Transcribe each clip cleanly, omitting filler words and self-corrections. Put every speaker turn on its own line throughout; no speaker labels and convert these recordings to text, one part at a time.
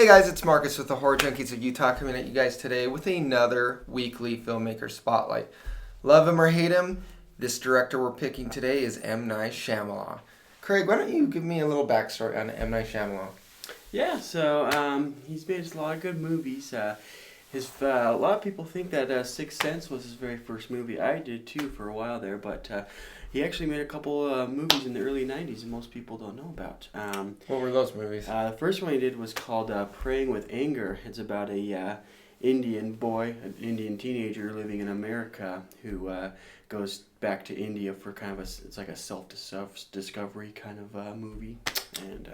guys, it's Marcus with the Horror Junkies of Utah coming at you guys today with another weekly filmmaker spotlight. Love him or hate him, this director we're picking today is M. Night Shyamalan. Craig, why don't you give me a little backstory on M. Night Shyamalan?
Yeah, so he's made a lot of good movies. A lot of people think that Sixth Sense was his very first movie. I did too for a while there, but he actually made a couple movies in the early 90s and most people don't know about.
What were those movies?
The first one he did was called Praying with Anger. It's about a Indian boy, an Indian teenager living in America who goes back to India for kind of it's like a self-discovery kind of movie. And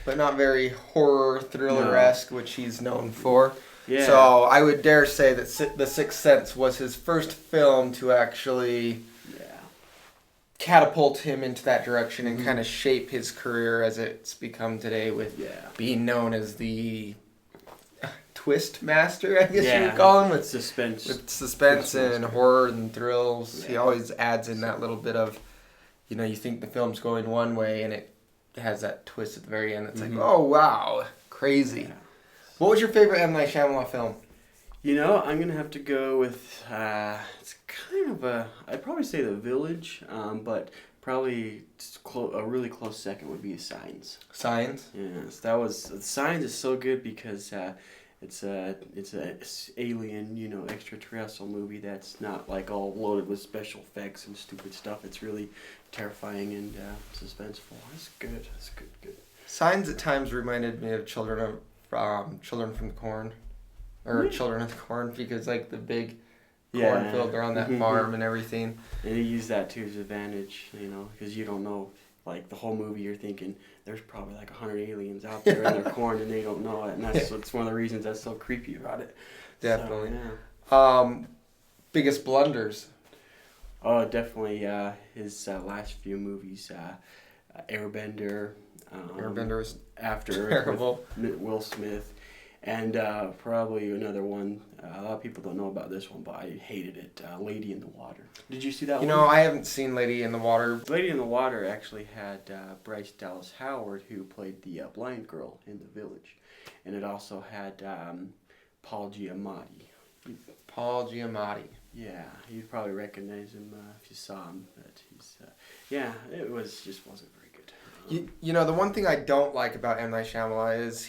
but not very horror thriller-esque, which he's known for.
Yeah.
So I would dare say that The Sixth Sense was his first film to actually catapult him into that direction and kind of shape his career as it's become today with being known as the twist master, I guess you would call him. With suspense and horror and thrills. Yeah. He always adds in that little bit of, you think the film's going one way and it has that twist at the very end. It's like, oh, wow, crazy. Yeah. What was your favorite M. Night Shyamalan film?
I'm going to have to go with, it's kind of I'd probably say The Village, but probably a really close second would be Signs.
Signs?
Yes, Signs is so good because it's a alien, extraterrestrial movie that's not like all loaded with special effects and stupid stuff. It's really terrifying and suspenseful. It's good. It's good.
Signs at times reminded me of Children from the Corn. Or Children of the Corn, because like the big cornfield around that farm and everything.
And he used that to his advantage, because you don't know, like the whole movie you're thinking there's probably like 100 aliens out there in their corn and they don't know it, and that's one of the reasons that's so creepy about it.
Definitely.
So, yeah.
Biggest blunders?
Oh, definitely his last few movies, Airbender.
Airbender was
after
terrible.
With Will Smith. And probably another one, a lot of people don't know about this one, but I hated it, Lady in the Water. Did you see that one?
I haven't seen Lady in the Water.
Lady in the Water actually had Bryce Dallas Howard, who played the blind girl in The Village. And it also had Paul Giamatti.
Paul Giamatti.
Yeah, you'd probably recognize him if you saw him. But he's, it just wasn't very good.
The one thing I don't like about M. Night Shyamalan is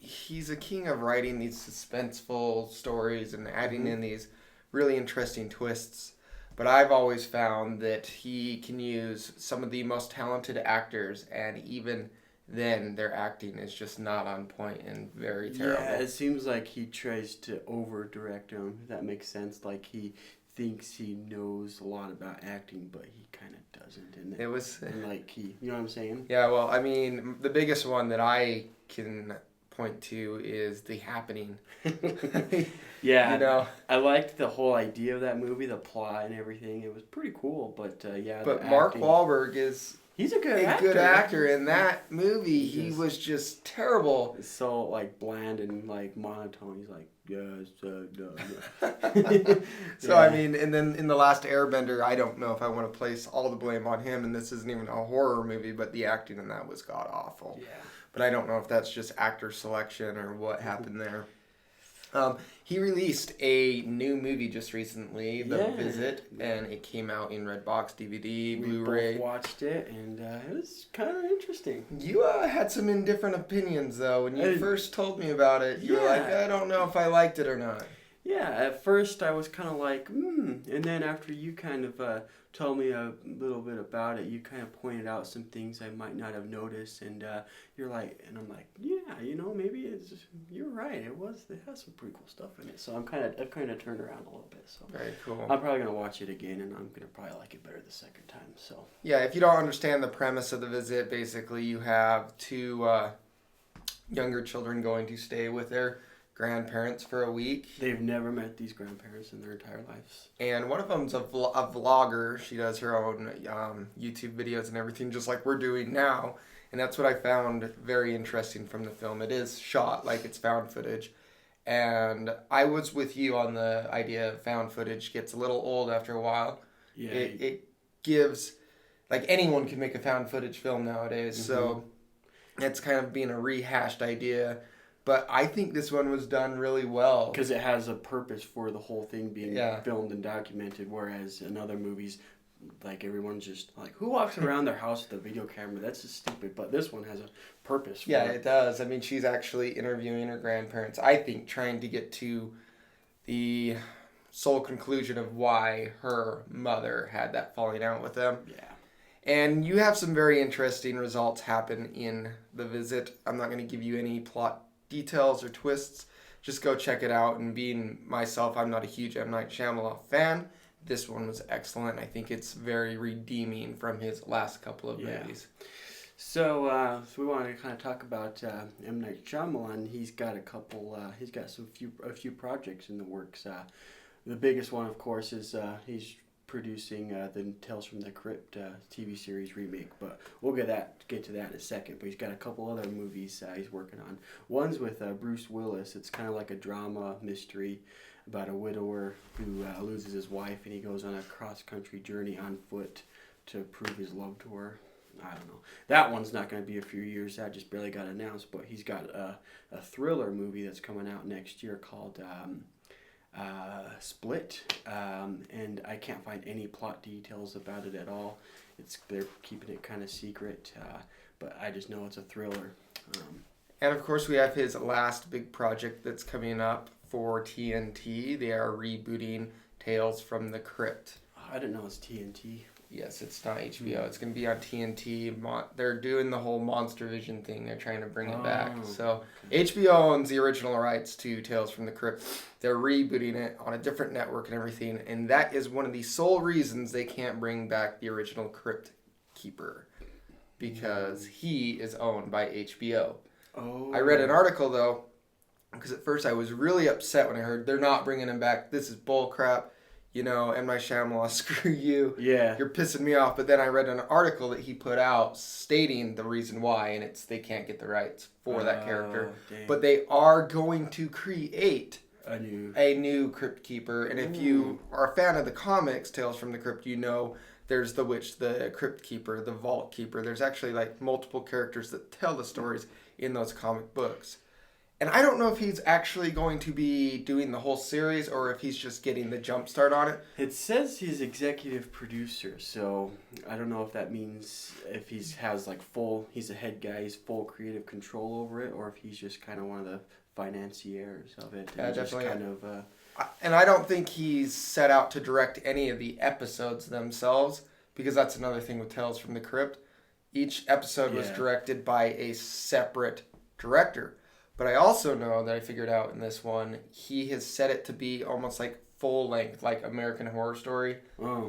he's a king of writing these suspenseful stories and adding in these really interesting twists. But I've always found that he can use some of the most talented actors, and even then their acting is just not on point and very terrible.
Yeah, it seems like he tries to over-direct them, if that makes sense. Like he thinks he knows a lot about acting, but he kind of doesn't. And you know what I'm saying?
Yeah, well, I mean, the biggest one that I can point to is The Happening.
Yeah, I liked the whole idea of that movie, the plot and everything. It was pretty cool, but
But Mark Wahlberg
he's a good
actor in that movie. He was just terrible.
It's so like bland and like monotone. He's like,
So I mean, and then in The Last Airbender, I don't know if I want to place all the blame on him, and this isn't even a horror movie, but the acting in that was god awful.
Yeah.
But I don't know if that's just actor selection or what happened there. He released a new movie just recently, The Visit, and it came out in Redbox, DVD, Blu-ray.
We both watched it, and it was kind of interesting.
You had some indifferent opinions, though. When you first told me about it, you were like, I don't know if I liked it or not.
Yeah, at first I was kind of like, and then after you kind of told me a little bit about it, you kind of pointed out some things I might not have noticed, and you're like, and I'm like, maybe you're right. It has some pretty cool stuff in it. So I've kind of turned around a little bit. So
very cool.
I'm probably gonna watch it again, and I'm gonna probably like it better the second time. So
yeah, if you don't understand the premise of The Visit, basically you have two younger children going to stay with their grandparents for a week.
They've never met these grandparents in their entire lives.
And one of them's a vlogger. She does her own YouTube videos and everything, just like we're doing now. And that's what I found very interesting from the film. It is shot like it's found footage. And I was with you on the idea of found footage gets a little old after a while.
Yeah.
It gives, like anyone can make a found footage film nowadays. So it's kind of being a rehashed idea But I think this one was done really well.
Because it has a purpose for the whole thing being filmed and documented, whereas in other movies, like everyone's just like, who walks around their house with a video camera? That's just stupid. But this one has a purpose for
it does. I mean, she's actually interviewing her grandparents, I think, trying to get to the sole conclusion of why her mother had that falling out with them.
Yeah.
And you have some very interesting results happen in The Visit. I'm not going to give you any plot details or twists. Just go check it out. And being myself, I'm not a huge M. Night Shyamalan fan. This one was excellent. I think it's very redeeming from his last couple of movies.
So we wanted to kind of talk about M. Night Shyamalan. He's got a few projects in the works. The biggest one, of course, is he's producing the Tales from the Crypt TV series remake, but we'll get to that in a second. But he's got a couple other movies he's working on. One's with Bruce Willis. It's kind of like a drama mystery about a widower who loses his wife, and he goes on a cross-country journey on foot to prove his love to her. I don't know. That one's not going to be a few years. That just barely got announced, but he's got a thriller movie that's coming out next year called Split, and I can't find any plot details about it at all. They're keeping it kind of secret, but I just know it's a thriller.
And of course, we have his last big project that's coming up for TNT. They are rebooting Tales from the Crypt.
I didn't know it's TNT.
Yes, it's not HBO. It's going to be on TNT. They're doing the whole Monster Vision thing. They're trying to bring it back. So HBO owns the original rights to Tales from the Crypt. They're rebooting it on a different network and everything. And that is one of the sole reasons they can't bring back the original Crypt Keeper. Because he is owned by HBO.
Oh.
I read an article, though, because at first I was really upset when I heard they're not bringing him back. This is bull crap. You know, M. Night Shyamalan, screw you.
Yeah.
You're pissing me off. But then I read an article that he put out stating the reason why, and it's they can't get the rights for that character.
Dang.
But they are going to create
a
new Crypt Keeper. And if you are a fan of the comics, Tales from the Crypt, you know there's the Witch, the Crypt Keeper, the Vault Keeper. There's actually like multiple characters that tell the stories in those comic books. And I don't know if he's actually going to be doing the whole series or if he's just getting the jump start on it.
It says he's executive producer, so I don't know if that means if he's a head guy, he's full creative control over it, or if he's just kind of one of the financiers of it.
Yeah, definitely.
Just kind of,
and I don't think he's set out to direct any of the episodes themselves, because that's another thing with Tales from the Crypt. Each episode was directed by a separate director. But I also know that I figured out in this one, he has set it to be almost like full length, like American Horror Story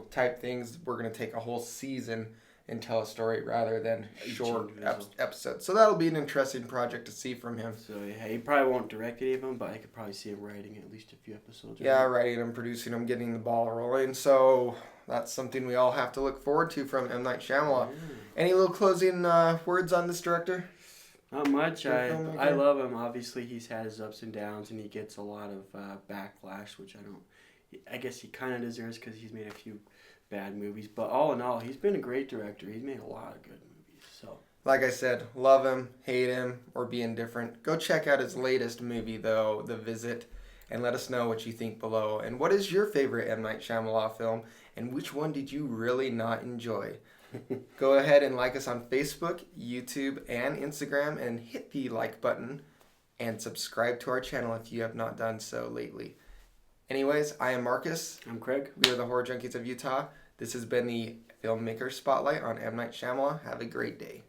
type things. We're going to take a whole season and tell a story rather than short episodes. So that'll be an interesting project to see from him.
So yeah, he probably won't direct any of them, but I could probably see him writing at least a few episodes.
Yeah, writing them, producing them, getting the ball rolling. So that's something we all have to look forward to from M. Night Shyamalan. Yeah. Any little closing words on this director?
Not much. I love him. Obviously, he's had his ups and downs, and he gets a lot of backlash, which I guess he kind of deserves because he's made a few bad movies. But all in all, he's been a great director. He's made a lot of good movies. So,
like I said, love him, hate him, or be indifferent. Go check out his latest movie, though, The Visit, and let us know what you think below. And what is your favorite M. Night Shyamalan film, and which one did you really not enjoy? Go ahead and like us on Facebook, YouTube, and Instagram, and hit the like button and subscribe to our channel if you have not done so lately. Anyways, I am Marcus.
I'm Craig.
We are the Horror Junkies of Utah. This has been the Filmmaker Spotlight on M. Night Shyamalan. Have a great day.